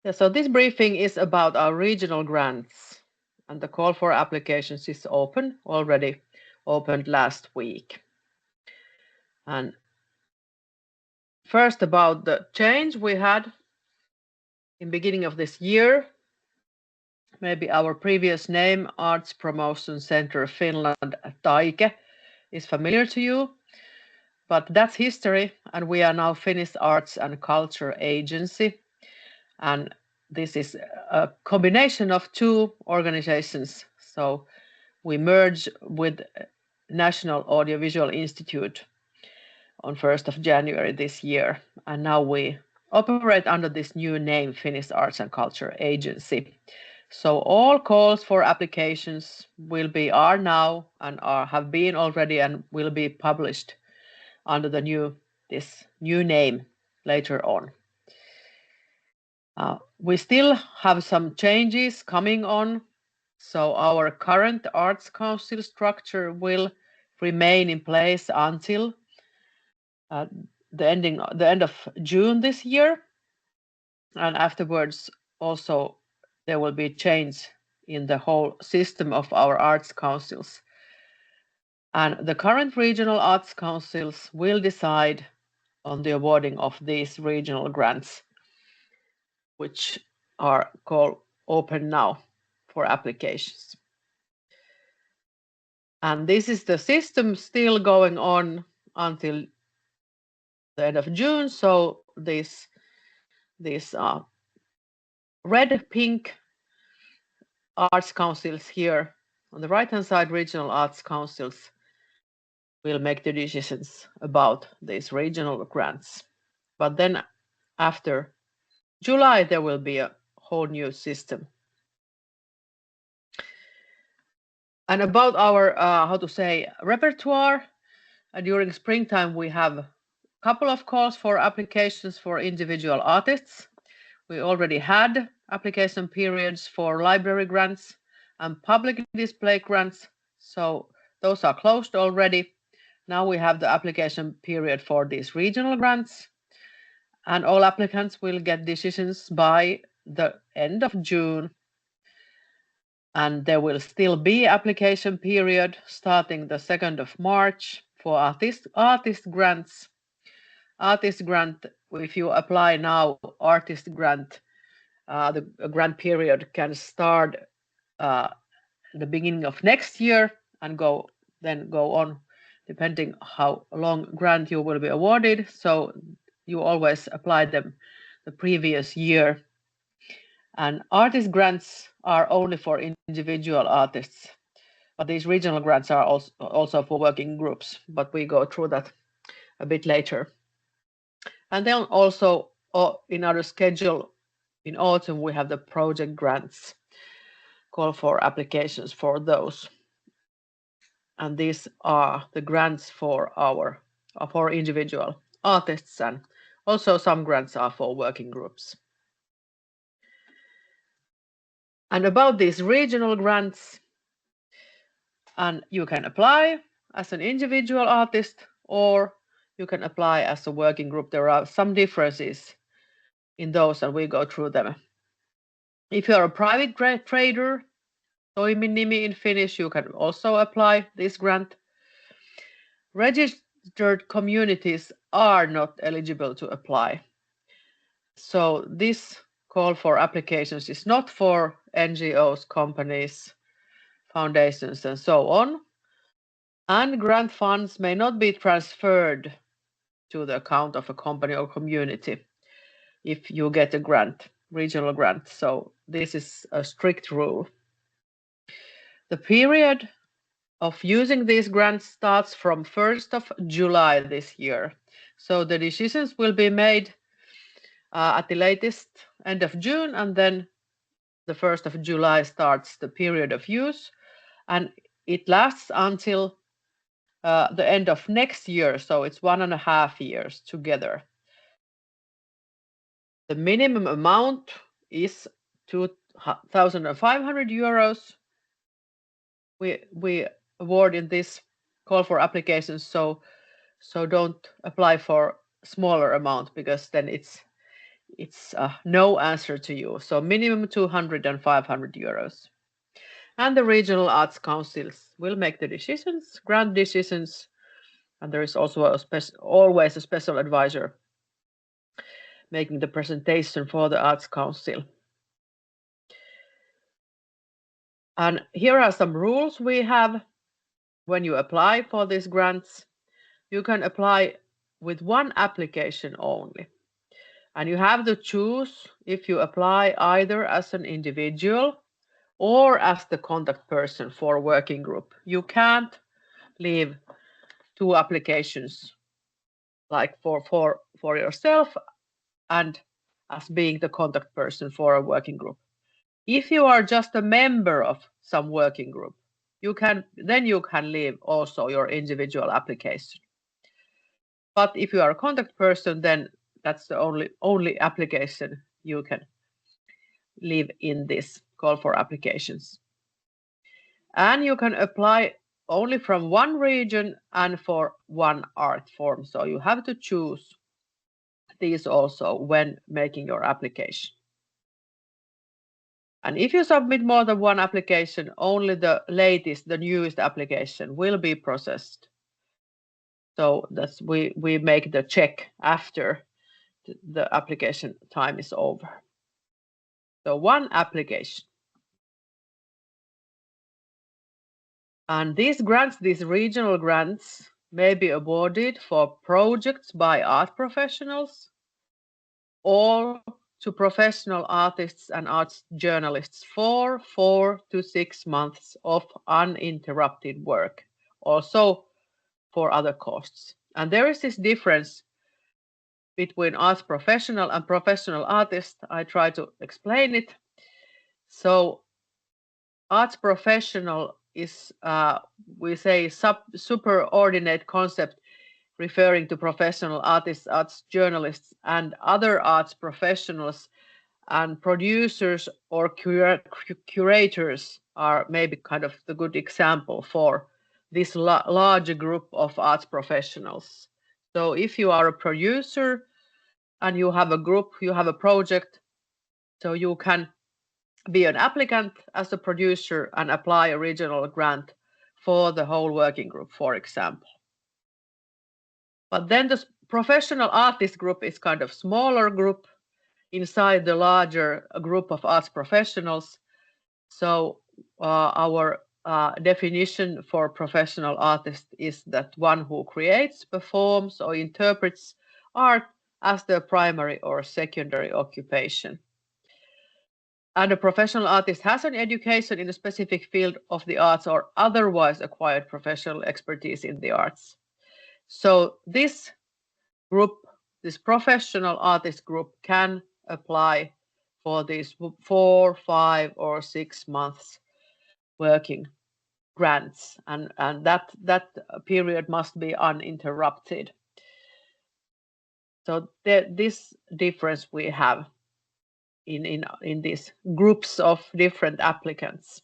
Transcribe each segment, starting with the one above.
Yeah, so this briefing is about our regional grants, and the call for applications is open, already opened last week. And first about the change we had in beginning of this year, maybe our previous name, Arts Promotion Center Finland, Taike, is familiar to you, but that's history, and we are now Finnish Arts and Culture Agency, and this is a combination of two organizations. So we merge with National Audiovisual Institute on 1st of January this year, and now we operate under this new name, Finnish Arts and Culture Agency. So all calls for applications are now and have been already and will be published under this new name later on. We still have some changes coming on. So our current Arts Council structure will remain in place until the end of June this year, and afterwards also there will be change in the whole system of our arts councils. And the current regional arts councils will decide on the awarding of these regional grants, which are called open now for applications. And this is the system still going on until the end of June. So these red, pink arts councils here on the right-hand side, regional arts councils, will make the decisions about these regional grants. But then after July, there will be a whole new system. And about our, repertoire, during springtime, we have a couple of calls for applications for individual artists. We already had application periods for library grants and public display grants, so those are closed already. Now we have the application period for these regional grants, and all applicants will get decisions by the end of June. And there will still be application period starting the 2nd of March for artist grants. Artist grant, if you apply now, artist grant, the grant period can start the beginning of next year and go on depending how long grant you will be awarded. So you always apply them the previous year. And artist grants are only for individual artists, but these regional grants are also for working groups, but we go through that a bit later. And then also in our schedule in autumn, we have the project grants, call for applications for those. And these are the grants for individual artists, and also some grants are for working groups. And about these regional grants, and you can apply as an individual artist or you can apply as a working group. There are some differences in those, and we go through them. If you are a private trader, toiminimi in Finnish, you can also apply this grant. Registered communities are not eligible to apply. So this call for applications is not for NGOs, companies, foundations, and so on. And grant funds may not be transferred to the account of a company or community if you get a grant, regional grant. So this is a strict rule. The period of using these grants starts from 1st of July this year. So the decisions will be made at the latest end of June, and then the 1st of July starts the period of use, and it lasts until the end of next year, so it's 1.5 years together. The minimum amount is 2,500 euros. We award in this call for applications, so don't apply for smaller amount, because then it's no answer to you. So minimum 200 and 500 euros. And the regional arts councils will make the decisions, grant decisions, and there is also always a special advisor making the presentation for the arts council. And here are some rules we have when you apply for these grants. You can apply with one application only. And you have to choose if you apply either as an individual or as the contact person for a working group. You can't leave two applications like for yourself and as being the contact person for a working group. If you are just a member of some working group, you can leave also your individual application. But if you are a contact person, then that's the only application you can leave in this call for applications. And you can apply only from one region and for one art form. So you have to choose these also when making your application. And if you submit more than one application, only the latest, the newest application will be processed. So that's we make the check after the application time is over. So one application. And these grants, these regional grants, may be awarded for projects by art professionals or to professional artists and arts journalists for 4 to 6 months of uninterrupted work, also for other costs. And there is this difference between arts professional and professional artist. I try to explain it. So arts professional is, we say, superordinate concept referring to professional artists, arts journalists, and other arts professionals, and producers or curators are maybe kind of the good example for this larger group of arts professionals. So if you are a producer and you have a group, you have a project, so you can be an applicant as a producer and apply a regional grant for the whole working group, for example. But then the professional artist group is kind of smaller group inside the larger group of arts professionals. So our definition for professional artist is that one who creates, performs, or interprets art as their primary or secondary occupation. And a professional artist has an education in a specific field of the arts or otherwise acquired professional expertise in the arts. So this group, this professional artist group, can apply for these 4, 5, or 6 months working grants, and that period must be uninterrupted. So this difference we have in these groups of different applicants.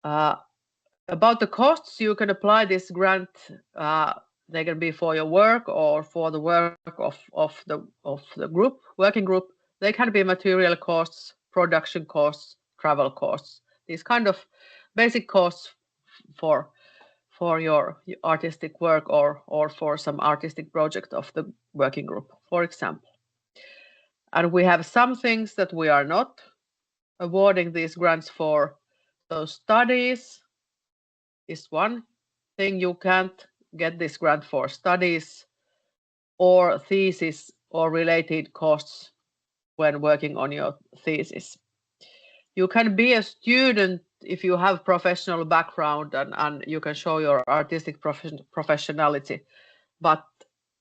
About the costs, you can apply this grant. They can be for your work or for the work of the group, working group. They can be material costs, production costs, travel costs. These kind of basic costs for your artistic work or for some artistic project of the working group, for example. And we have some things that we are not awarding these grants for. So studies is one thing. You can't get this grant for studies or thesis or related costs when working on your thesis. You can be a student if you have professional background and you can show your artistic professionality, but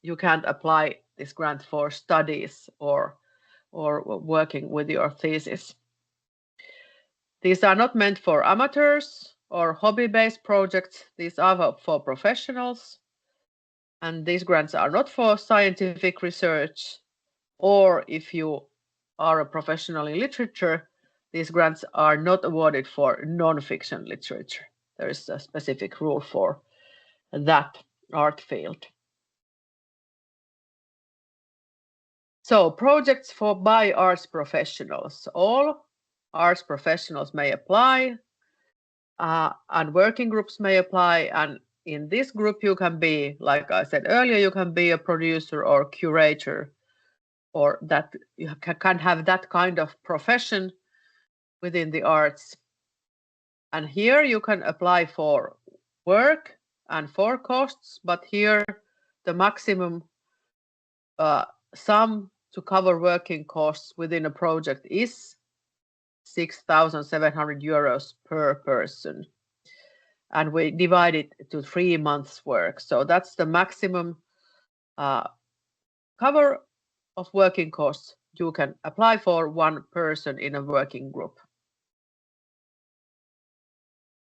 you can't apply this grant for studies or working with your thesis. These are not meant for amateurs or hobby-based projects. These are for professionals. And these grants are not for scientific research, or if you are a professional in literature, these grants are not awarded for non-fiction literature. There is a specific rule for that art field. So projects by arts professionals. All arts professionals may apply, and working groups may apply. And in this group, you can be, like I said earlier, you can be a producer or curator, or that you can have that kind of profession within the arts. And here you can apply for work and for costs, but here the maximum sum to cover working costs within a project is 6,700 euros per person. And we divide it to 3 months work. So that's the maximum cover of working costs you can apply for one person in a working group.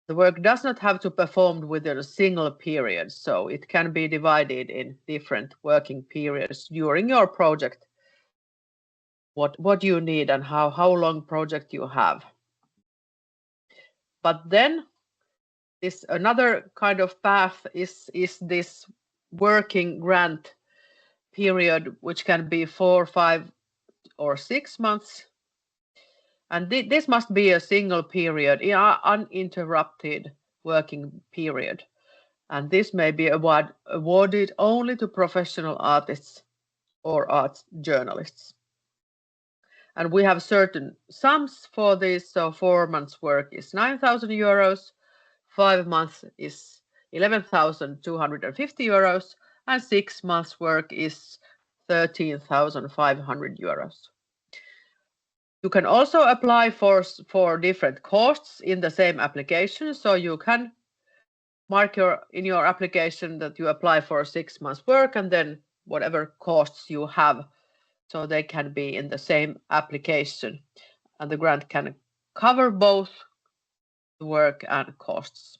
The work does not have to be performed within a single period, so it can be divided in different working periods during your project, what you need and how long project you have. But then this another kind of path is this working grant period, which can be 4, 5, or 6 months. And this must be a single period, uninterrupted working period. And this may be awarded only to professional artists or arts journalists. And we have certain sums for this. So 4 months work is 9,000 euros, 5 months is 11,250 euros, and 6 months work is 13,500 euros. You can also apply for different costs in the same application. So you can mark in your application that you apply for 6 months work and then whatever costs you have. So they can be in the same application. And the grant can cover both work and costs.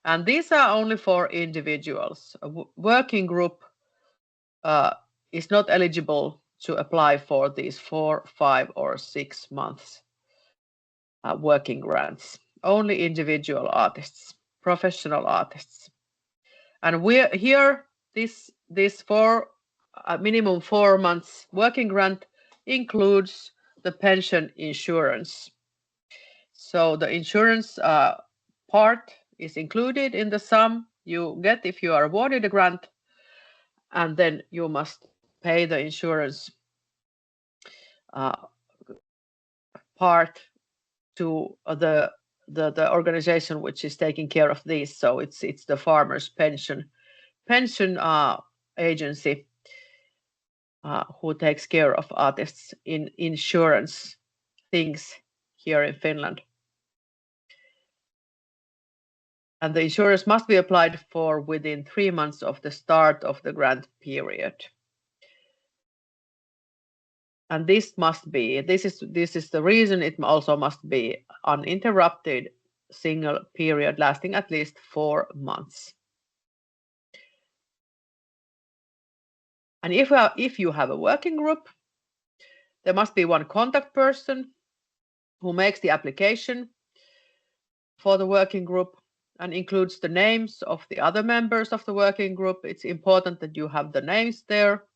And these are only for individuals. A working group is not eligible to apply for these 4, 5, or 6 months working grants. Only individual artists, professional artists. And we're here, this minimum 4 months working grant includes the pension insurance. So the insurance part is included in the sum you get if you are awarded a grant, and then you must pay the insurance part to the organization which is taking care of these. So it's the farmers pension agency who takes care of artists in insurance things here in Finland. And the insurance must be applied for within 3 months of the start of the grant period. And this is the reason it also must be uninterrupted single period lasting at least 4 months. And if you have a working group, there must be one contact person who makes the application for the working group and includes the names of the other members of the working group. It's important that you have the names there.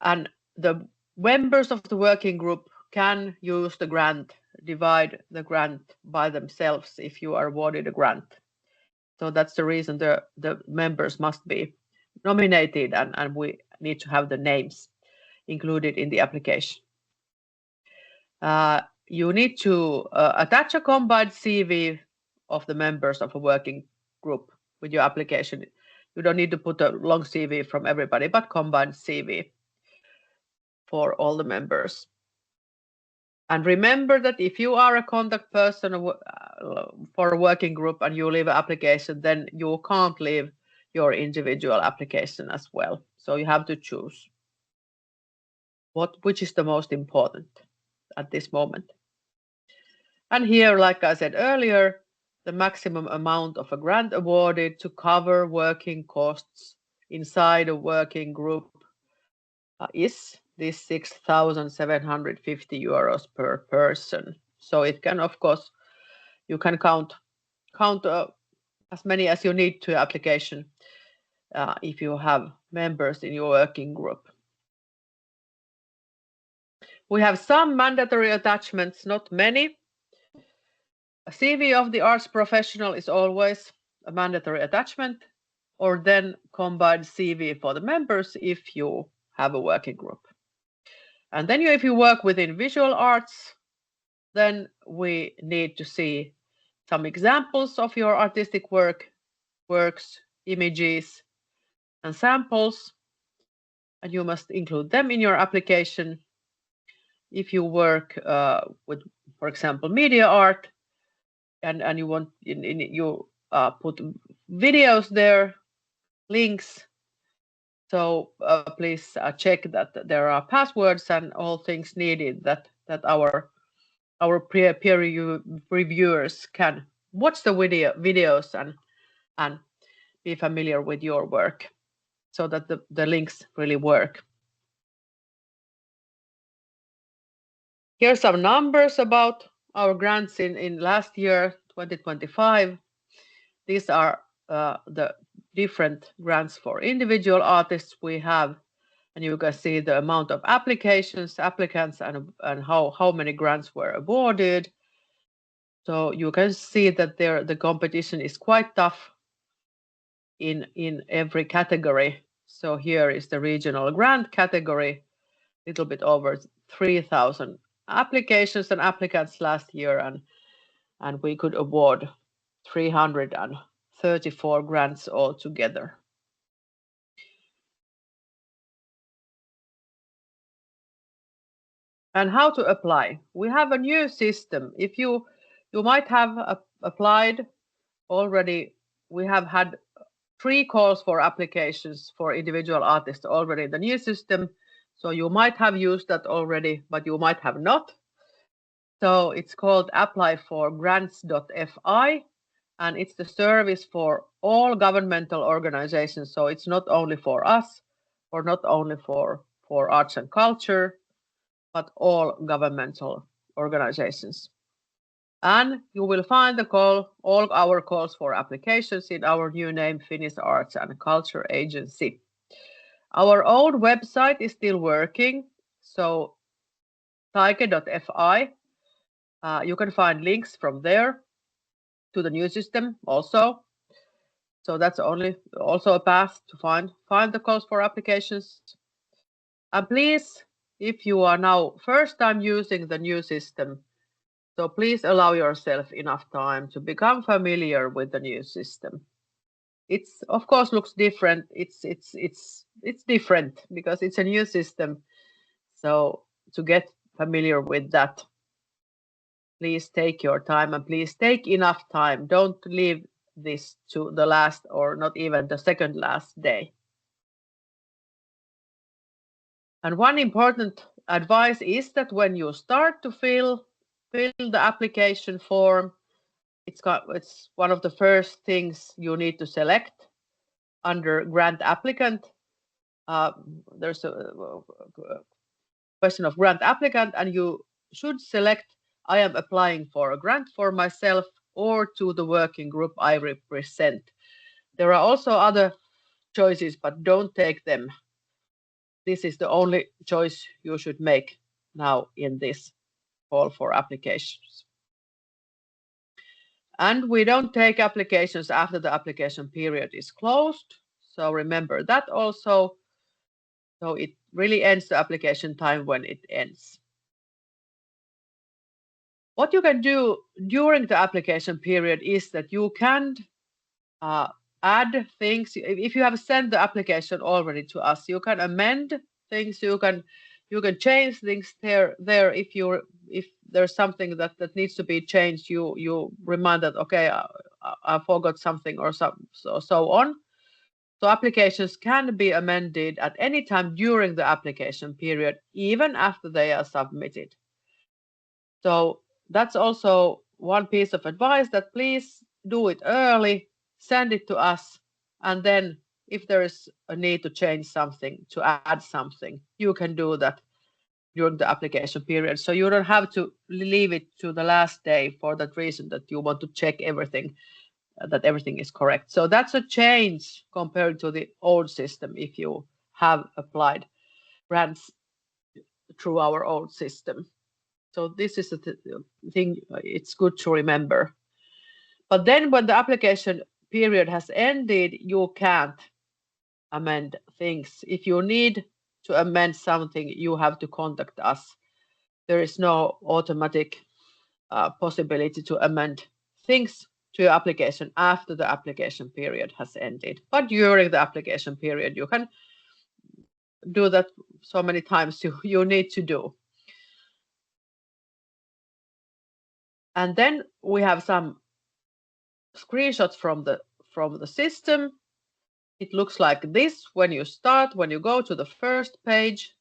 And the members of the working group can use the grant, divide the grant by themselves if you are awarded a grant. So that's the reason the members must be nominated, and we need to have the names included in the application. You need to attach a combined CV of the members of a working group with your application. You don't need to put a long CV from everybody, but combined CV for all the members. And remember that if you are a contact person for a working group and you leave an application, then you can't leave your individual application as well. So you have to choose which is the most important at this moment. And here, like I said earlier, the maximum amount of a grant awarded to cover working costs inside a working group is this 6,750 euros per person. So it can, of course, you can count as many as you need to application if you have members in your working group. We have some mandatory attachments, not many. A CV of the arts professional is always a mandatory attachment, or then combined CV for the members if you have a working group. And then if you work within visual arts, then we need to see some examples of your artistic works, images, and samples, and you must include them in your application. If you work with, for example, media art, and you want you put videos there, links. So please check that there are passwords and all things needed that our peer reviewers can watch the videos and be familiar with your work, so that the links really work. Here are some numbers about our grants in last year, 2025. These are the different grants for individual artists we have, and you can see the amount of applications, applicants, and how many grants were awarded. So you can see that the competition is quite tough in every category. So here is the regional grant category, a little bit over 3,000 applications and applicants last year, and we could award 334 grants altogether. And how to apply? We have a new system. If you might have applied already, we have had 3 calls for applications for individual artists already in the new system. So you might have used that already, but you might have not. So it's called applyforgrants.fi, and it's the service for all governmental organizations. So it's not only for us, or not only for arts and culture, but all governmental organizations. And you will find all our calls for applications in our new name, Finnish Arts and Culture Agency. Our old website is still working, so taike.fi. You can find links from there to the new system also. So that's also a path to find the calls for applications. And please, if you are now first time using the new system, so please allow yourself enough time to become familiar with the new system. It's of course looks different. It's different because it's a new system. So to get familiar with that, please take your time, and please take enough time. Don't leave this to the last or not even the second last day. And one important advice is that when you start to fill the application form, it's one of the first things you need to select under grant applicant. There's a question of grant applicant, and you should select I am applying for a grant for myself or to the working group I represent. There are also other choices, but don't take them. This is the only choice you should make now in this call for applications. And we don't take applications after the application period is closed. So remember that also. So it really ends the application time when it ends. What you can do during the application period is that you can add things. If you have sent the application already to us, you can amend things. You can change things there. If there's something that needs to be changed, you remind that okay, I forgot something or so on. So applications can be amended at any time during the application period, even after they are submitted. So that's also one piece of advice, that please do it early, send it to us, and then if there is a need to change something, to add something, you can do that during the application period. So you don't have to leave it to the last day for that reason, that you want to check everything, that everything is correct. So that's a change compared to the old system if you have applied grants through our old system. So this is the thing, it's good to remember. But then when the application period has ended, you can't amend things. If you need to amend something, you have to contact us. There is no automatic possibility to amend things to your application after the application period has ended. But during the application period, you can do that so many times you need to do. And then we have some screenshots from the system. It looks like this when you start, when you go to the first page.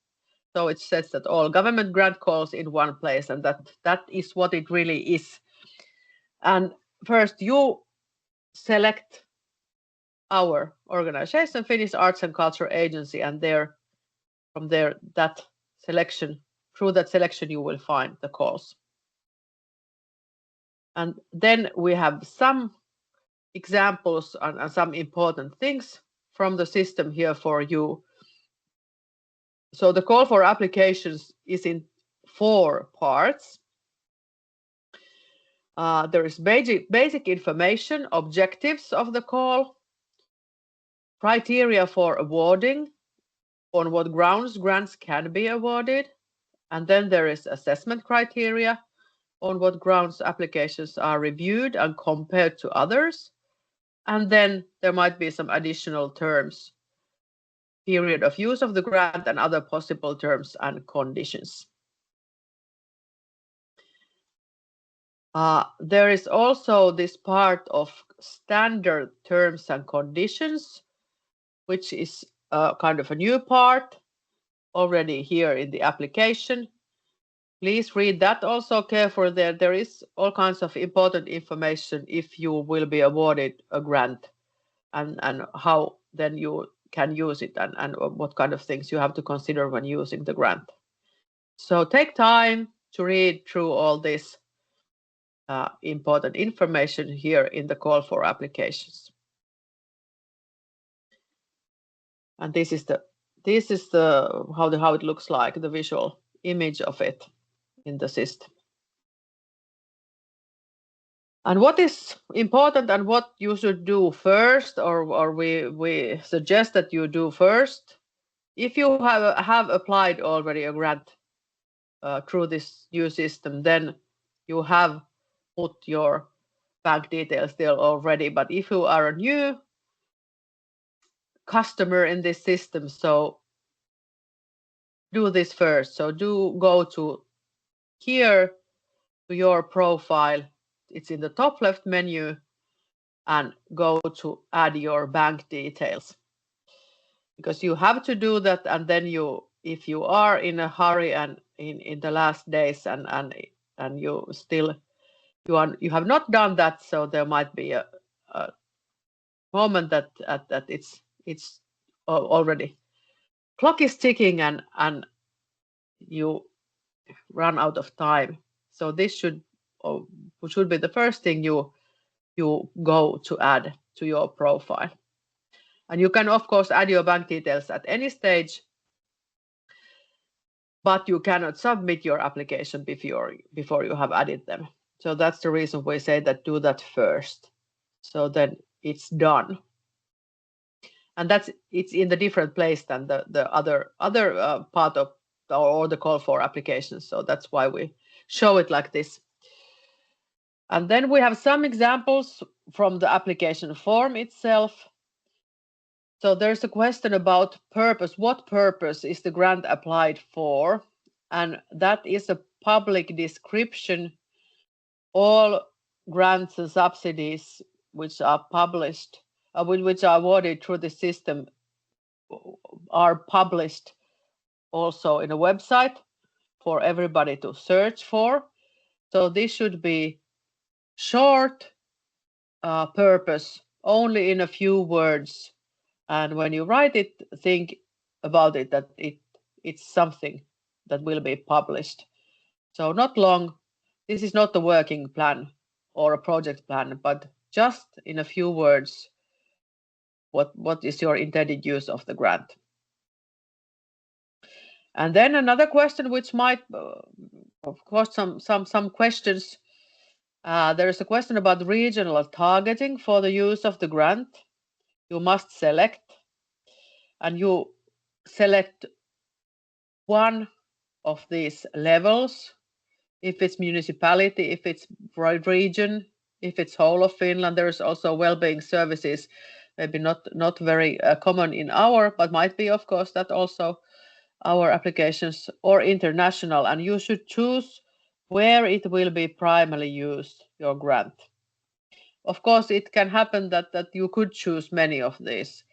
So it says that all government grant calls in one place, and that is what it really is. And first you select our organization, Finnish Arts and Culture Agency, and from there that selection, through that selection you will find the calls. And then we have some examples and some important things from the system here for you. So the call for applications is in 4 parts. There is basic information, objectives of the call, criteria for awarding, on what grounds grants can be awarded, and then there is assessment criteria, on what grounds applications are reviewed and compared to others, and then there might be some additional terms, period of use of the grant and other possible terms and conditions. There is also this part of standard terms and conditions, which is kind of a new part already here in the application. Please read that also carefully. There is all kinds of important information if you will be awarded a grant and how then you can use it and what kind of things you have to consider when using the grant. So take time to read through all this important information here in the call for applications. And this is the how it looks like, the visual image of it in the system. And what is important and what you should do first, or we suggest that you do first, if you have applied already a grant through this new system, then you have put your bank details there already. But if you are a new customer in this system, so do this first. So do go to here to your profile. It's in the top left menu, and go to add your bank details, because you have to do that. And then if you are in a hurry and in the last days and you still you have not done that, so there might be a moment that it's already clock is ticking and you run out of time. So this should be the first thing you go to add to your profile. And you can of course add your bank details at any stage, but you cannot submit your application before you have added them. So that's the reason we say that do that first. So then it's done. And it's in the different place than the other part of or the call for applications. So that's why we show it like this. And then we have some examples from the application form itself. So there's a question about purpose. What purpose is the grant applied for? And that is a public description. All grants and subsidies which are published, which are awarded through the system, are published also in a website for everybody to search for. So this should be short purpose, only in a few words. And when you write it, think about it, that it's something that will be published. So not long. This is not a working plan or a project plan, but just in a few words, what is your intended use of the grant. And then another question which might, of course, some questions. There is a question about regional targeting for the use of the grant. You must select, and you select one of these levels. If it's municipality, if it's region, if it's whole of Finland. There is also well-being services, maybe not very common in our, but might be, of course, that also our applications, or international, and you should choose where it will be primarily used, your grant. Of course, it can happen that you could choose many of these,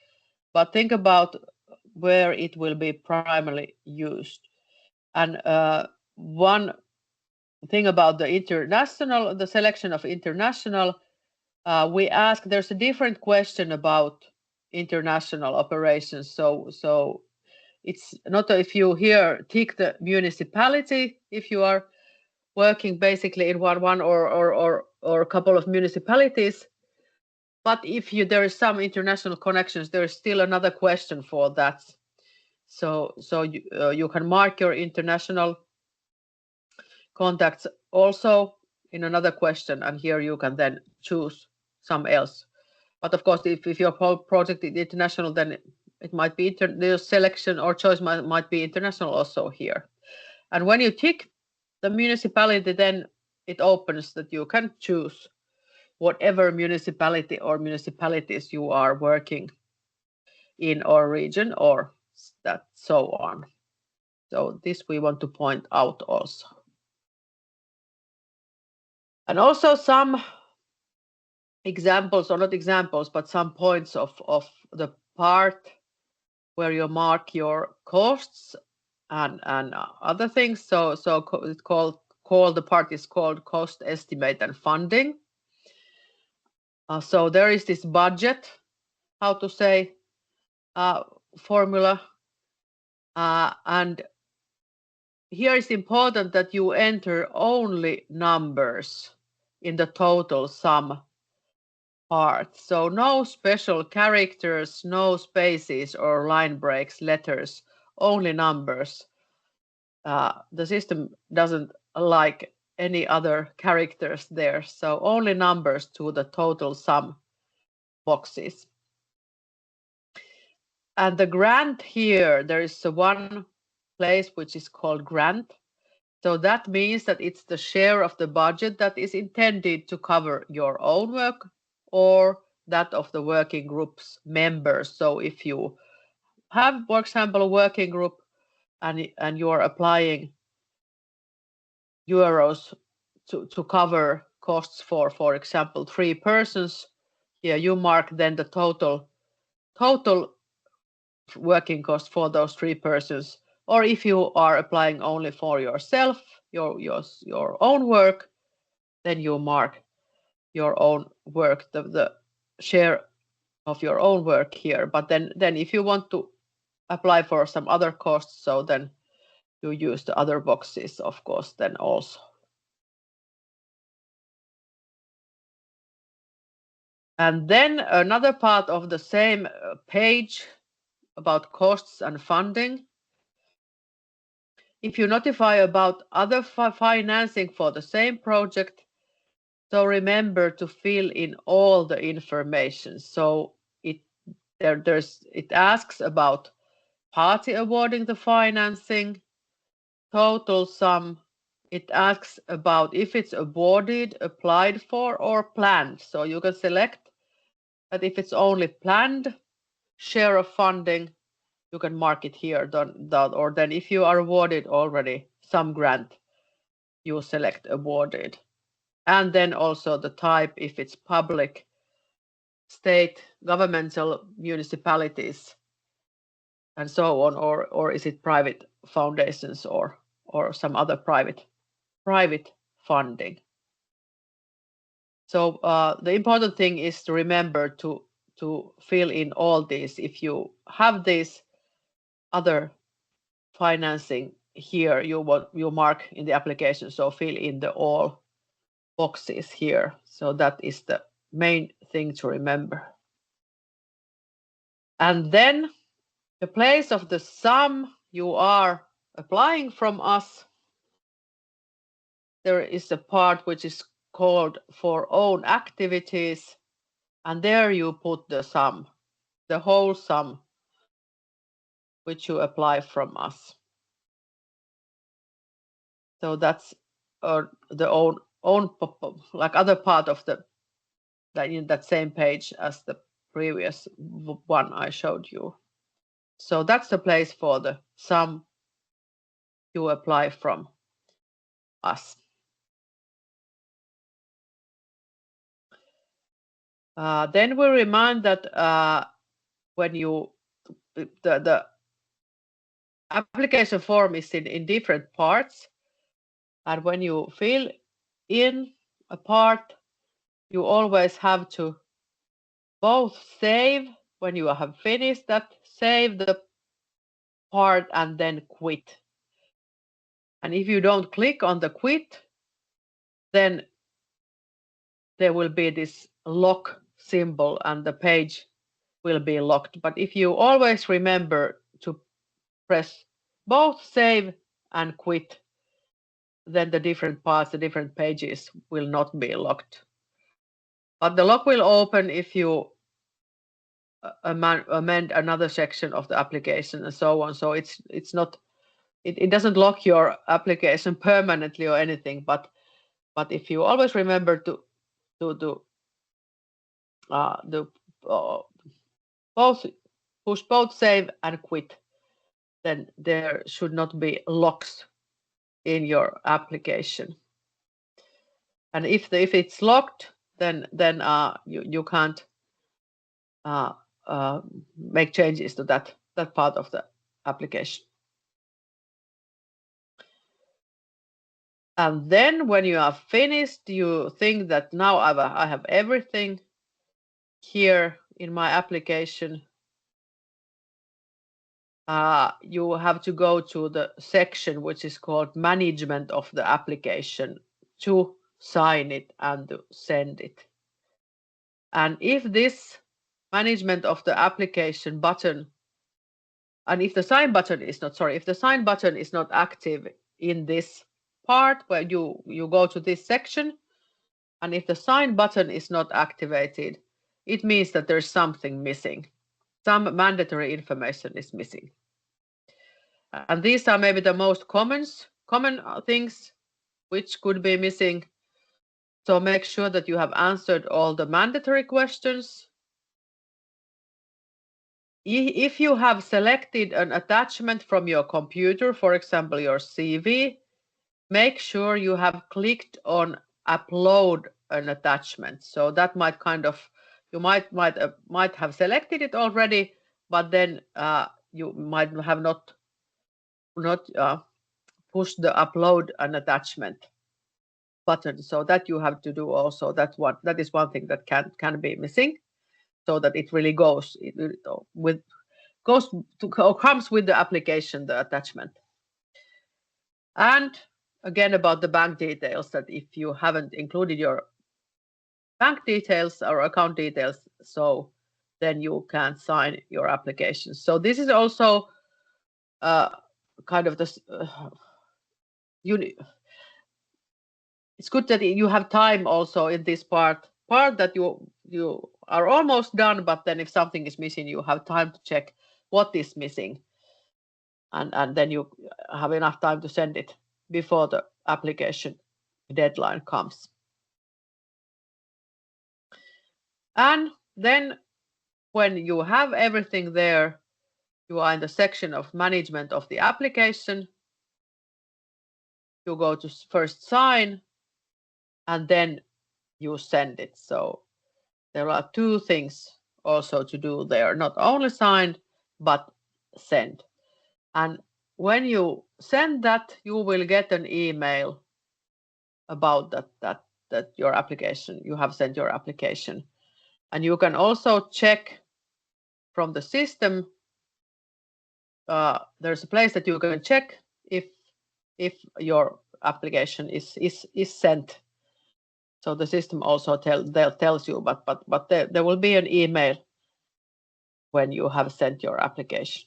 but think about where it will be primarily used. And one thing about the international, the selection of international, we ask, there's a different question about international operations. So it's not if you here tick the municipality, if you are working basically in one or a couple of municipalities. But if there is some international connections, there is still another question for that. So you can mark your international contacts also in another question, and here you can then choose some else. But of course, if your whole project is international, then it might be the selection or choice might be international also here. And when you tick the municipality, then it opens that you can choose whatever municipality or municipalities you are working in or region or that so on. So this we want to point out also. And also some examples, or not examples, but some points of the part where you mark your costs and other things. So it's called the part is called cost estimate and funding. So there is this budget, how to say, formula, and here it's important that you enter only numbers in the total sum part. So no special characters, no spaces or line breaks, letters, only numbers. The system doesn't like any other characters there, so only numbers to the total sum boxes. And the grant here, there is one place which is called grant. So that means that it's the share of the budget that is intended to cover your own work or that of the working group's members. So if you have, for example, a working group and you are applying euros to cover costs for example, 3 persons, here you mark then the total working cost for those 3 persons. Or if you are applying only for yourself, your own work, then you mark your own work, the share of your own work here. But then if you want to apply for some other costs, so then you use the other boxes, of course, then also. And then another part of the same page about costs and funding. If you notify about other financing for the same project, so remember to fill in all the information. So it asks about party awarding the financing, total sum. It asks about if it's awarded, applied for, or planned. So you can select that if it's only planned share of funding, you can mark it here, or then if you are awarded already some grant, you select awarded. And then also the type, if it's public, state, governmental, municipalities, and so on, or is it private foundations or some other private funding. So the important thing is to remember to fill in all these. If you have this other financing here, you mark in the application, so fill in the all boxes here. So that is the main thing to remember. And then the place of the sum you are applying from us, there is a part which is called for own activities, and there you put the sum, the whole sum which you apply from us. So that's the own like other part of the that in that same page as the previous one I showed you. So that's the place for the sum you apply from us. Then we remind that when you the application form is in different parts, and when you fill in a part, you always have to both save when you have finished that, save the part and then quit. And if you don't click on the quit, then there will be this lock symbol and the page will be locked. But if you always remember to press both save and quit, then the different parts, the different pages will not be locked. But the lock will open if you amend another section of the application and so on. So it's not it doesn't lock your application permanently or anything, but if you always remember to do both push both save and quit, then there should not be locks in your application. And if it's locked, then you can't make changes to that part of the application. And then when you are finished, you think that now I have everything here in my application. You have to go to the section which is called management of the application to sign it and to send it. And if this management of the application button, and if the sign button is not, sorry, if the sign button is not active in this part where you go to this section, and if the sign button is not activated, it means that there's something missing. Some mandatory information is missing. And these are maybe the most common things which could be missing. So make sure that you have answered all the mandatory questions. If you have selected an attachment from your computer, for example, your CV, make sure you have clicked on upload an attachment. So that might you might have selected it already, but then you might have not pushed the upload an attachment button. So that you have to do also. That is one thing that can be missing, so that it really comes with the application, the attachment. And again, about the bank details, that if you haven't included your bank details or account details, so then you can't sign your application. So this is also kind of this it's good that you have time also in this part that you are almost done, but then if something is missing, you have time to check what is missing, and then you have enough time to send it before the application deadline comes. And then when you have everything there, you are in the section of management of the application. You go to first sign, and then you send it. So there are two things also to do there, not only sign, but send. And when you send that, you will get an email about that your application, you have sent your application. And you can also check from the system. There's a place that you can check if your application is sent. So the system also tells you, but there will be an email when you have sent your application.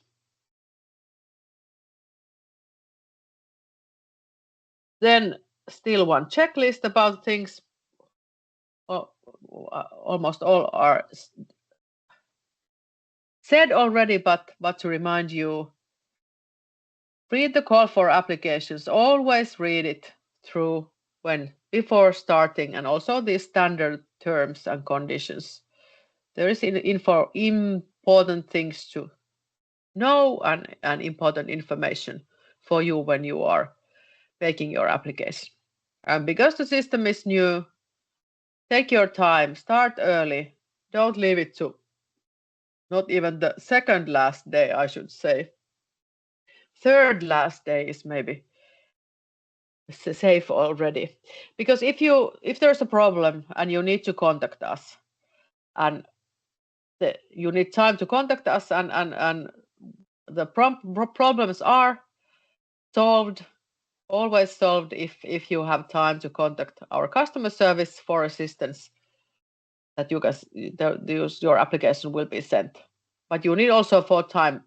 Then still one checklist about things. Almost all are said already, but to remind you, read the call for applications. Always read it through before starting, and also the standard terms and conditions. There is important things to know and important information for you when you are making your application. And because the system is new, take your time, start early. Don't leave it to not even the second last day, I should say. Third last day is maybe safe already. Because if there's a problem and you need to contact us, and you need time to contact us, and the problems are solved, always solved if you have time to contact our customer service for assistance, that your application will be sent. But you need also for time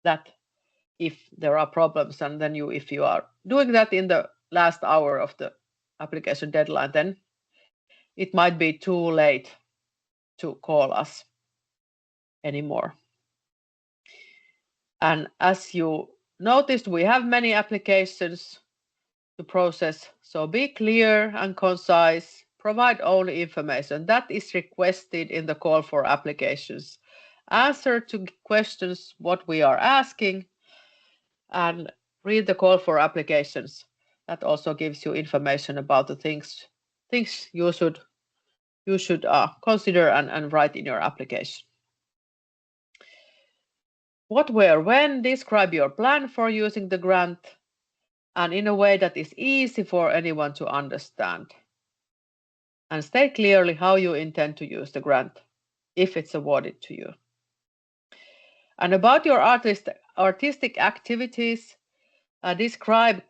that if there are problems, and then if you are doing that in the last hour of the application deadline, then it might be too late to call us anymore. And as you noticed, we have many applications to process, so be clear and concise, provide only information that is requested in the call for applications, answer to questions what we are asking, and read the call for applications. That also gives you information about the things you should consider and write in your application. What, where, when, describe your plan for using the grant, and in a way that is easy for anyone to understand. And state clearly how you intend to use the grant if it's awarded to you. And about your artistic activities, describe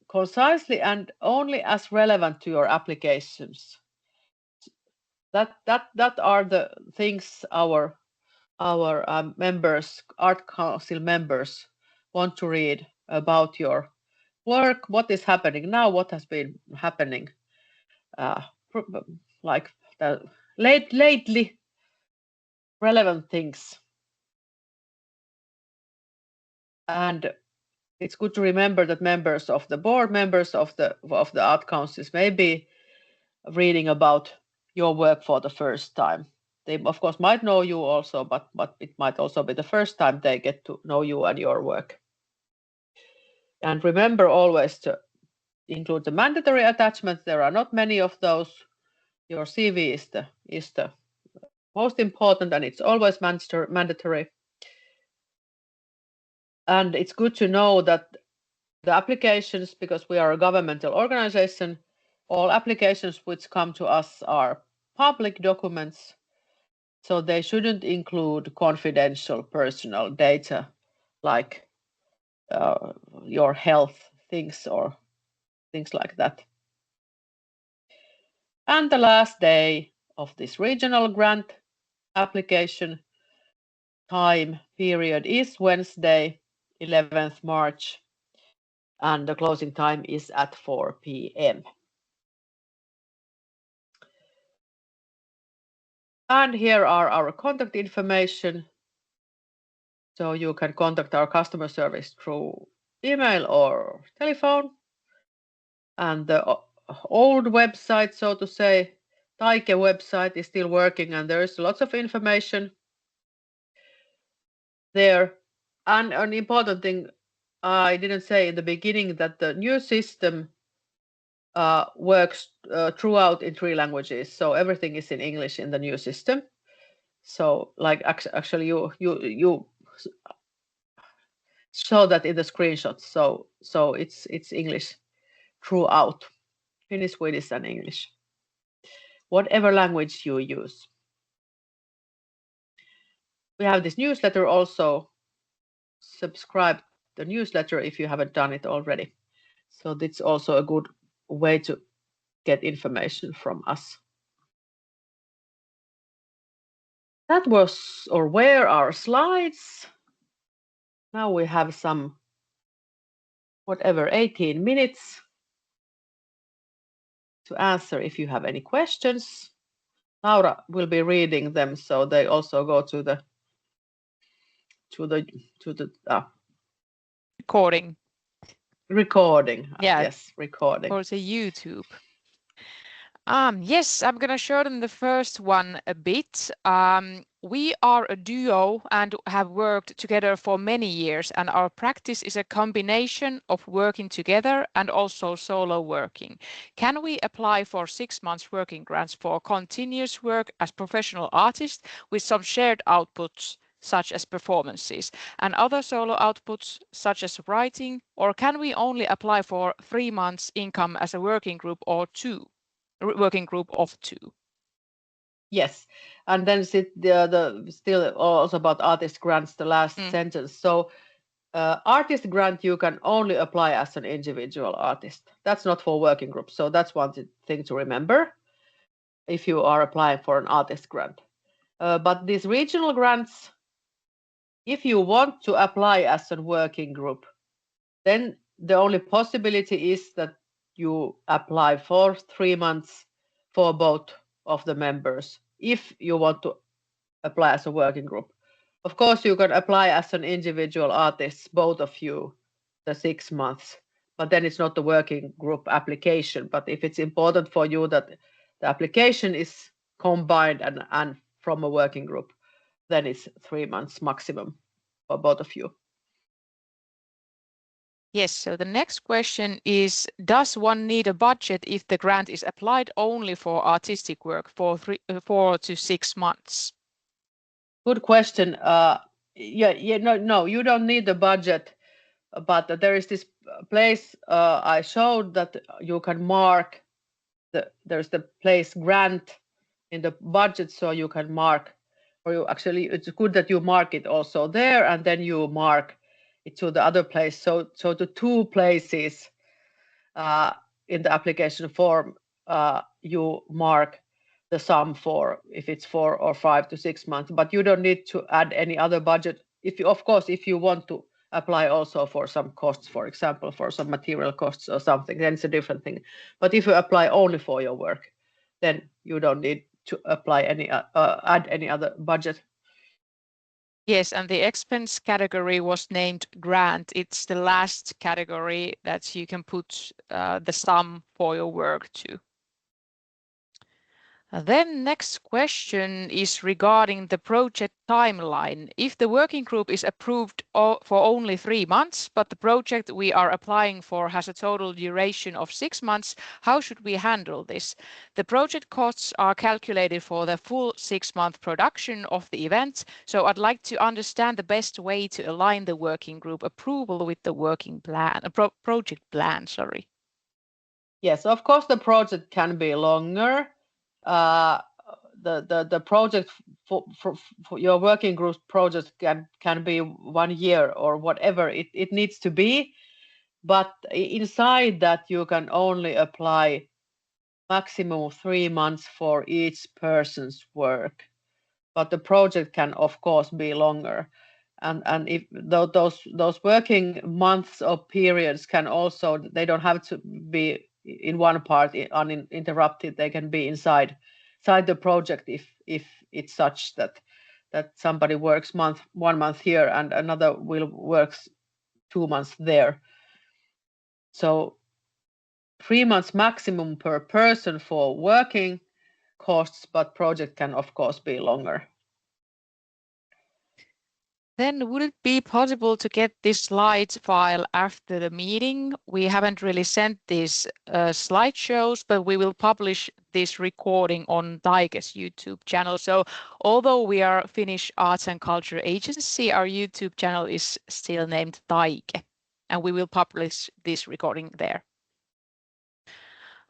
concisely and only as relevant to your applications. That are the things our members, Art Council members, want to read about your work, what is happening now, what has been happening, like the lately relevant things. And it's good to remember that members of the board, members of the art councils may be reading about your work for the first time. They of course might know you also, but it might also be the first time they get to know you and your work. And remember always to include the mandatory attachments. There are not many of those. Your CV is the most important, and it's always mandatory. And it's good to know that the applications, because we are a governmental organization, all applications which come to us are public documents, so they shouldn't include confidential personal data like your health things or things like that. And the last day of this regional grant application time period is Wednesday, 11th March, and the closing time is at 4 p.m. And here are our contact information. So you can contact our customer service through email or telephone. And the old website, so to say, Taike website is still working, and there is lots of information there. And an important thing I didn't say in the beginning, that the new system works throughout in 3 languages. So everything is in English in the new system. So like actually you show that in the screenshots. So it's English throughout, Finnish, Swedish, and English, whatever language you use. We have this newsletter also. Subscribe the newsletter if you haven't done it already. So that's also a good way to get information from us. That was or were our slides. Now we have some whatever, 18 minutes to answer if you have any questions. Laura will be reading them, so they also go to the Recording. Recording. Yeah. Yes, recording. For the YouTube. Yes, I'm gonna show them the first one a bit. We are a duo and have worked together for many years, and our practice is a combination of working together and also solo working. Can we apply for 6 months working grants for continuous work as professional artists with some shared outputs, such as performances, and other solo outputs, such as writing, or can we only apply for 3 months income as a working group or two? Working group of two. Yes, and then the still also about artist grants, the last sentence. So artist grant you can only apply as an individual artist. That's not for working groups. So that's one thing to remember if you are applying for an artist grant. But these regional grants, if you want to apply as a working group, then the only possibility is that you apply for 3 months for both of the members if you want to apply as a working group. Of course, you can apply as an individual artist, both of you, the 6 months, but then it's not the working group application. But if it's important for you that the application is combined and from a working group, then it's 3 months maximum for both of you. Yes, so the next question is, does one need a budget if the grant is applied only for artistic work for 4 to 6 months? Good question. No, you don't need the budget, but there is this place I showed that you can mark. There's the place grant in the budget, so you can mark, or you actually, it's good that you mark it also there, and then you mark it to the other place. So the two places in the application form, you mark the sum for if it's 4 or 5 to 6 months, but you don't need to add any other budget. If you, of course, if you want to apply also for some costs, for example, for some material costs or something, then it's a different thing. But if you apply only for your work, then you don't need to apply any add any other budget. Yes, and the expense category was named grant. It's the last category that you can put the sum for your work to. Then next question is regarding the project timeline. If the working group is approved for only 3 months, but the project we are applying for has a total duration of 6 months, how should we handle this? The project costs are calculated for the full 6-month production of the event, so I'd like to understand the best way to align the working group approval with the working plan, project plan, sorry. Yes, of course, the project can be longer. The project for your working group project can be 1 year or whatever it needs to be, but inside that you can only apply maximum 3 months for each person's work, but the project can of course be longer. And if those working months or periods can also, they don't have to be in one part uninterrupted. They can be inside the project if it's such that somebody works 1 month here and another will works 2 months there. So 3 months maximum per person for working costs, but project can of course be longer. Then would it be possible to get this slides file after the meeting? We haven't really sent these slideshows, but we will publish this recording on Taike's YouTube channel. So although we are Finnish Arts and Culture Agency, our YouTube channel is still named Taike, and we will publish this recording there.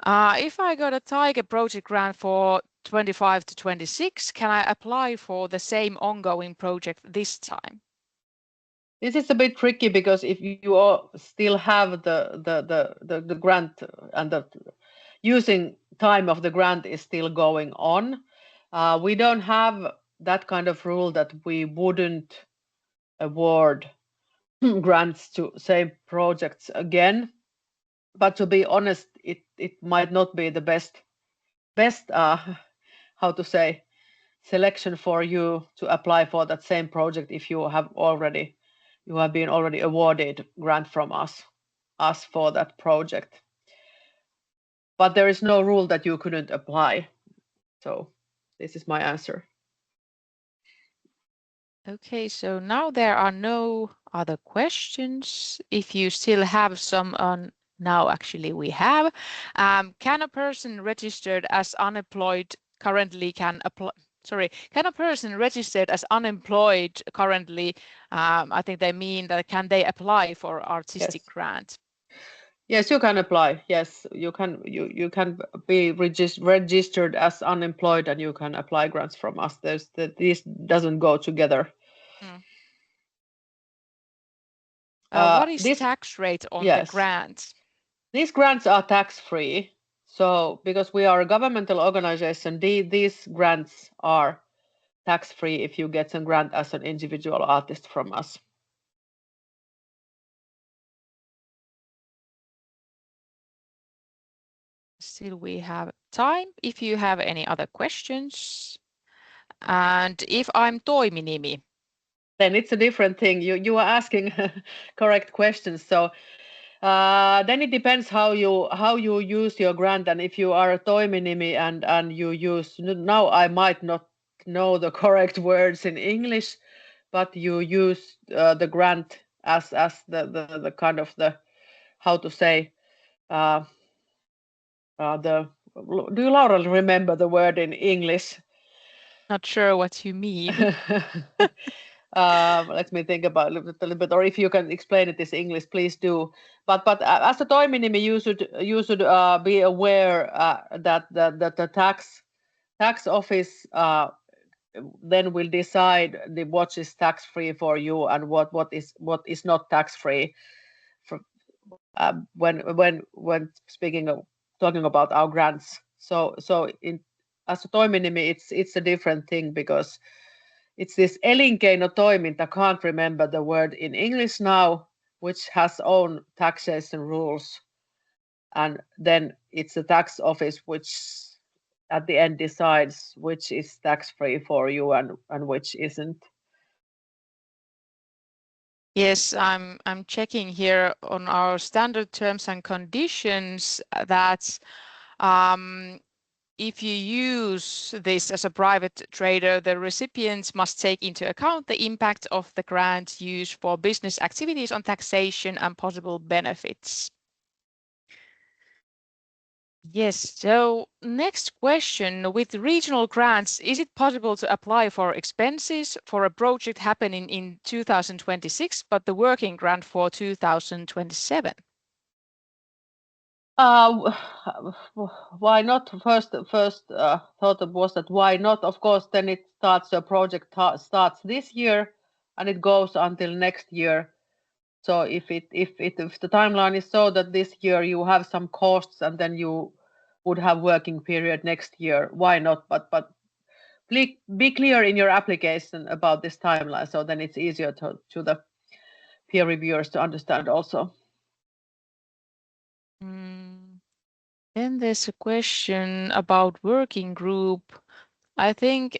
If I got a Taike project grant for 25 to 26, can I apply for the same ongoing project this time? This is a bit tricky because if you all still have the grant and the using time of the grant is still going on, we don't have that kind of rule that we wouldn't award grants to same projects again. But to be honest, it might not be the best how to say selection for you to apply for that same project if you have been already awarded grant from us for that project. But there is no rule that you couldn't apply. So this is my answer. Okay, so now there are no other questions. If you still have some on now, actually we have. Can a person registered as unemployed currently can apply? Sorry, can a person registered as unemployed currently? I think they mean that can they apply for artistic Yes. grant? Yes, you can apply. Yes, you can be registered as unemployed and you can apply grants from us. This doesn't go together. Mm. Uh, What is this tax rate on the yes, grant? these grants are tax free. So because we are a governmental organization, these grants are tax free if you get a grant as an individual artist from us. Still we have time if you have any other questions. And if I'm toiminimi, Then it's a different thing. You are asking correct questions. So then it depends how you use your grant, and if you are a toiminimi and you use, now I might not know the correct words in English, but you use the grant as the kind of the how to say uh, the do you, Laura, remember the word in English? not sure what you mean. Let me think about it a little bit, or if you can explain it in English, please do. But as a toiminimi, you should be aware that the tax office then will decide what is tax free for you and what is not tax free. For, when speaking of talking about our grants, so in as a toiminimi, it's a different thing because it's this elinkeinotoiminta, can't remember the word in English now, which has own taxation rules. And then it's the tax office which at the end decides which is tax free for you and which isn't. Yes, I'm checking here on our standard terms and conditions that if you use this as a private trader, the recipients must take into account the impact of the grant used for business activities on taxation and possible benefits. Yes, so next question. With regional grants, is it possible to apply for expenses for a project happening in 2026, but the working grant for 2027? Uh, why not? First thought was that why not? Of course, then it starts. A project starts this year, and it goes until next year. So if the timeline is so that this year you have some costs and then you would have working period next year, why not? But be clear in your application about this timeline, so then it's easier to the peer reviewers to understand also. Then there's a question about working group. I think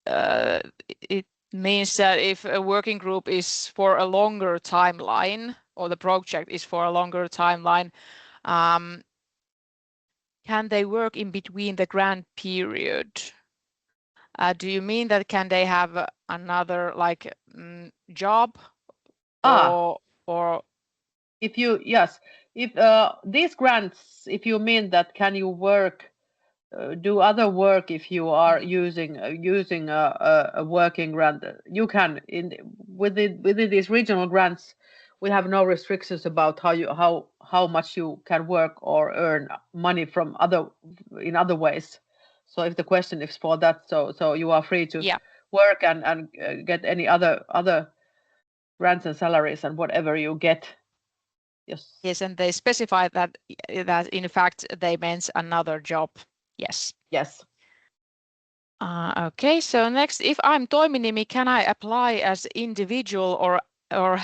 it means that if a working group is for a longer timeline or the project is for a longer timeline, um, can they work in between the grant period? Do you mean that can they have another like job Ah, or if you yes, if these grants, if you mean that can you work do other work if you are mm, using a working grant, you can in within these regional grants. We have no restrictions about how much you can work or earn money from other in other ways. So if the question is for that, so you are free to yeah. work and get any other grants and salaries and whatever you get. Yes. Yes, and they specify that in fact they meant another job. Yes. Yes. Okay, so next, if I'm toiminimi, can I apply as individual or or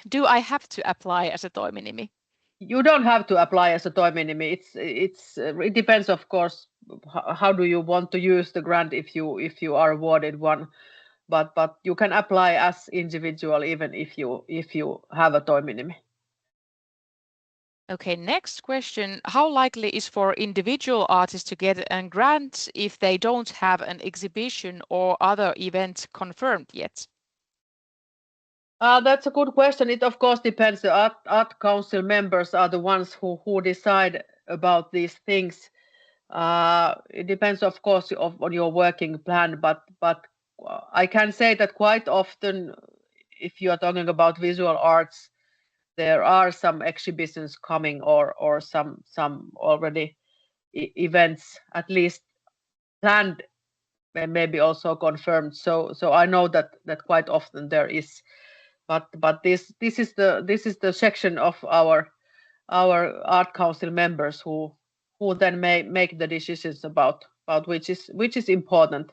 do I have to apply as a toiminimi? You don't have to apply as a toiminimi. It depends, of course, how do you want to use the grant if you are awarded one. But you can apply as individual even if you have a toiminimi. Okay, next question. How likely is for individual artists to get a grant if they don't have an exhibition or other event confirmed yet? That's a good question. It of course depends. The art council members are the ones who decide about these things. It depends, of course, on your working plan, but I can say that quite often, if you are talking about visual arts, there are some exhibitions coming or some already events at least planned and maybe also confirmed. So I know that quite often there is, but this is the section of our art council members who then may make the decisions about which is important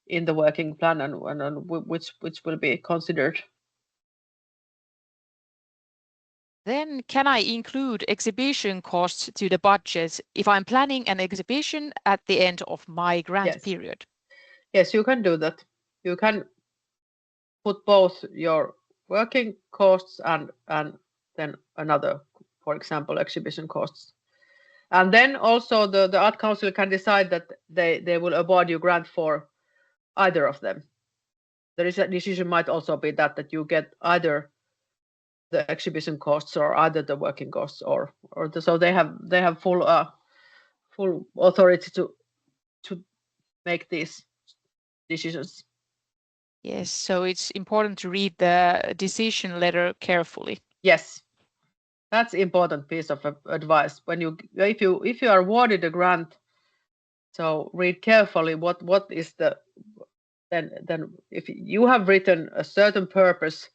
in the working plan and which will be considered. Then can I include exhibition costs to the budget if I'm planning an exhibition at the end of my grant period? Yes, you can do that. You can put both your working costs and then another, for example, exhibition costs. And then also the art council can decide that they will award you grant for either of them. The decision might also be that you get either the exhibition costs or either the working costs so they have full authority to make these decisions. Yes, so it's important to read the decision letter carefully. Yes, that's important piece of advice. When if you are awarded a grant, so read carefully what is the then if you have written a certain purpose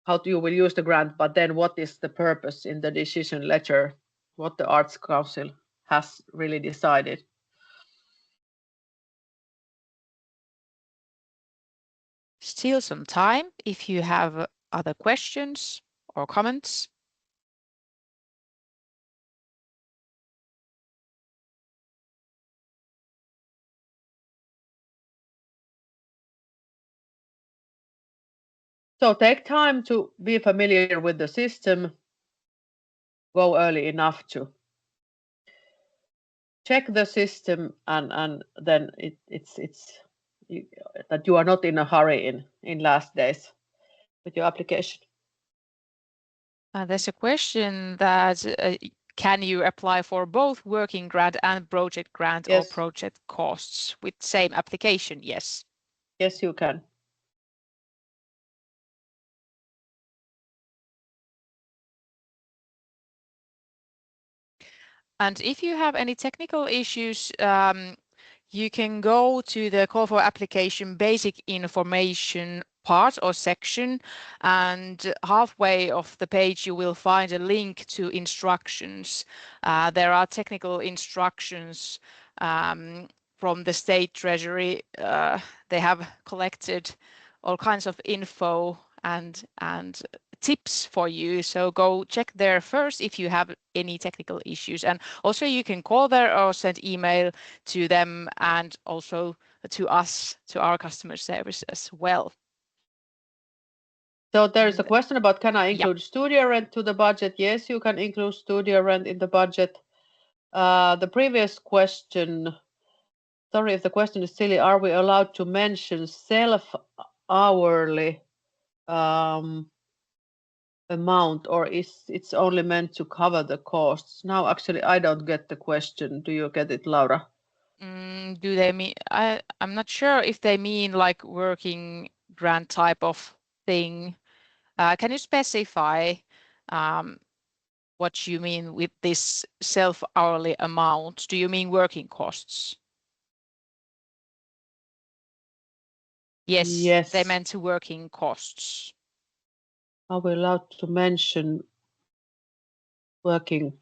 how you will use the grant, but then what is the purpose in the decision letter, what the Arts Council has really decided. Still some time if you have other questions or comments. So take time to be familiar with the system. Go early enough to check the system and then it's that you are not in a hurry in last days with your application. There's a question that can you apply for both working grant and project grant or Yes. project costs with same application? Yes. Yes, you can. And if you have any technical issues, you can go to the call for application basic information part or section, and halfway of the page you will find a link to instructions. There are technical instructions from the State Treasury. They have collected all kinds of info and tips for you. So go check there first if you have any technical issues. And also you can call there or send email to them and also to us, to our customer service as well. So there is a question about can I include studio rent to the budget? Yes, you can include studio rent in the budget. The previous question, sorry if the question is silly, are we allowed to mention self-hourly amount or is it's only meant to cover the costs? Now actually I don't get the question. Do you get it, Laura? Do they mean, I'm not sure if they mean like working grant type of thing. Can you specify what you mean with this self-hourly amount? Do you mean working costs? Yes, they meant working costs. Are we allowed to mention working?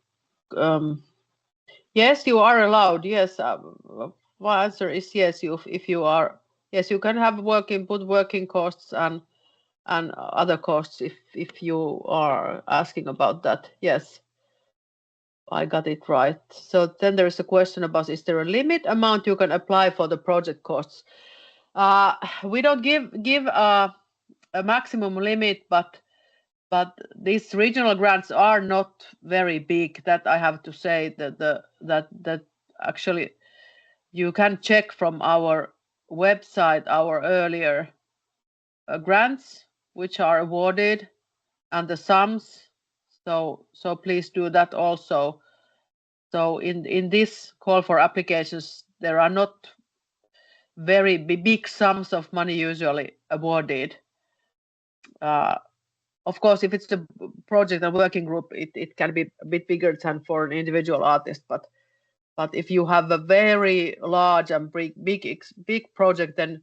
Yes, you are allowed. Yes, my answer is yes. If you are, yes, you can have put working costs and and other costs if you are asking about that. Yes, I got it right. So then there is a question about, is there a limit amount you can apply for the project costs? We don't give a maximum limit, but these regional grants are not very big. That I have to say that actually you can check from our website our earlier grants which are awarded and the sums. So please do that also. So in this call for applications, there are not very big sums of money usually awarded. Of course, if it's a project and working group, it can be a bit bigger than for an individual artist. But if you have a very large and big project, then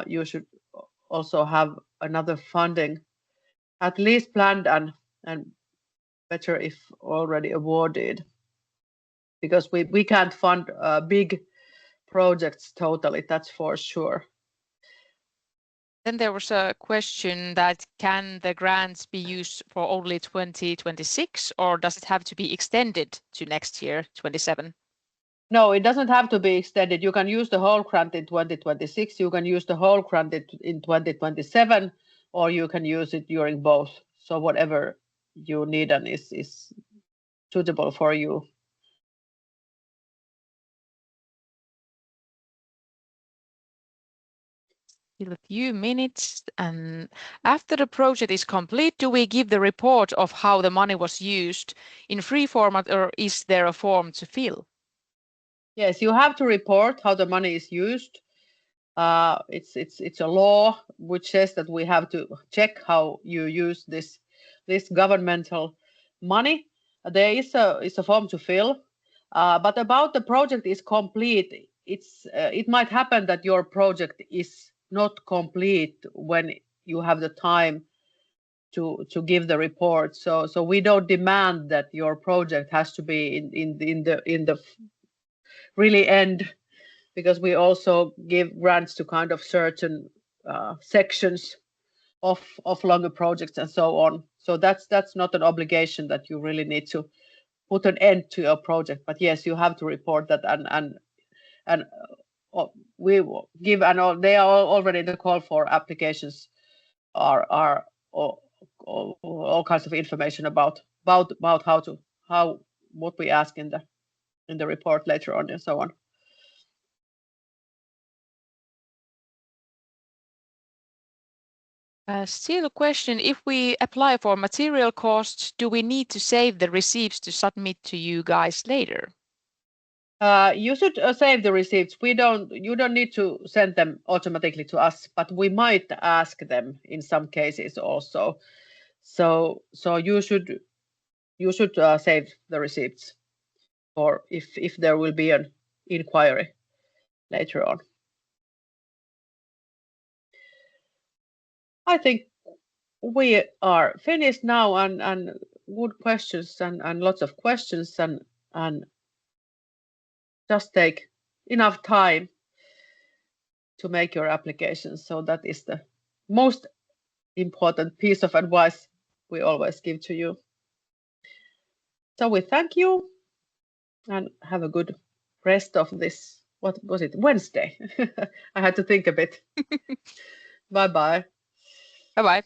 you should also have another funding, at least planned and better if already awarded, because we can't fund big projects totally. That's for sure. Then there was a question that can the grants be used for only 2026, or does it have to be extended to next year, 27? No, it doesn't have to be extended. You can use the whole grant in 2026. You can use the whole grant in 2027, or you can use it during both. So whatever you need and is suitable for you. Still a few minutes, and after the project is complete, do we give the report of how the money was used in free format, or is there a form to fill? Yes, you have to report how the money is used. It's a law which says that we have to check how you use this governmental money. There is a form to fill, but about the project is complete. It might happen that your project is not complete when you have the time to give the report. So we don't demand that your project has to be in the really end, because we also give grants to kind of certain sections of longer projects and so on. So that's not an obligation that you really need to put an end to your project. But yes, you have to report that, and we will give, and they are already in the call for applications are all kinds of information about how what we ask in the report later on and so on. Still a question, if we apply for material costs, do we need to save the receipts to submit to you guys later? You should save the receipts. You don't need to send them automatically to us, but we might ask them in some cases also. So you should save the receipts for if there will be an inquiry later on. I think we are finished now, and good questions and lots of questions, and just take enough time to make your applications. So that is the most important piece of advice we always give to you. So we thank you and have a good rest of this, what was it, Wednesday? I had to think a bit. Bye bye. Bye bye.